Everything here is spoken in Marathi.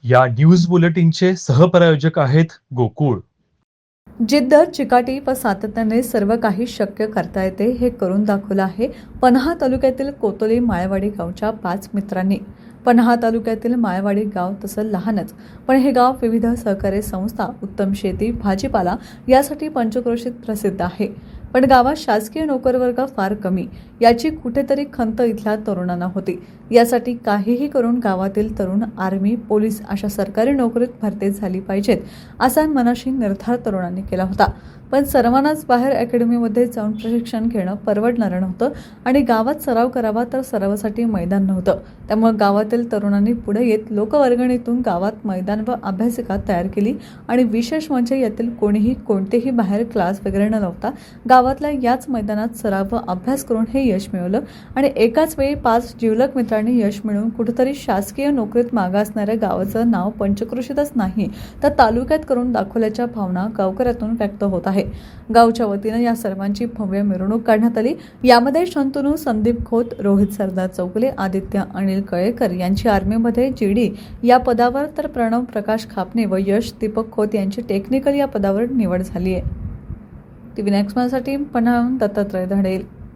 या न्यूज बुलेटिनचे सहप्रायोजक आहेत गोकुळ. जिद्द, चिकाटी व सातत्याने सर्व काही शक्य करता येते हे करून दाखवलं आहे पन्हाळा तालुक्यातील कोतोली माळेवाडी गावच्या 5 मित्रांनी. पन्हाळा तालुक्यातील माळेवाडी गाव तसं लहानच, पण हे गाव विविध सहकारी संस्था, उत्तम शेती, भाजीपाला यासाठी पंचक्रोशीत प्रसिद्ध आहे. पण गावात शासकीय नोकरवर्ग फार कमी, याची कुठेतरी खंत इथल्या तरुणांना होती. यासाठी काहीही करून गावातील तरुण आर्मी, पोलीस अशा सरकारी नोकरीत भरती झाली पाहिजेत असा मनाशी निर्धार तरुणांनी केला होता. पण सर्वांनाच बाहेर अकॅडमीमध्ये जाऊन प्रशिक्षण घेणं परवडणारं नव्हतं आणि गावात सराव करावा तर सरावासाठी मैदान नव्हतं. त्यामुळे गावातील तरुणांनी पुढे येत लोकवर्गणीतून गावात मैदान व अभ्यासिका तयार केली आणि विशेष म्हणजे यातील कोणीही कोणतेही बाहेर क्लास वगैरे न लावता गावातल्या याच मैदानात सराव व अभ्यास करून हे यश मिळवलं. आणि एकाच वेळी 5 जिवलग मित्रांनी यश मिळवून कुठेतरी शासकीय नोकरीत मागासणाऱ्या गावाचं नाव पंचक्रोशीतच नाही तर तालुक्यात करून दाखवल्याच्या भावना गावकऱ्यातून व्यक्त होत आहे. गावच्या वतीनं या सर्वांची भव्य मिरवणूक काढण्यात आली. यामध्ये शंतनू, संदीप खोत, रोहित सरदार चौगुले, आदित्य अनिल कळेकर यांची आर्मीमध्ये जीडी या पदावर तर प्रणव प्रकाश खापणे व यश दीपक खोत यांची टेक्निकल या पदावर निवड झाली आहे. टीव्ही नेक्स्ट साठी पन्हाळ्याहून दत्तात्रय धडेल.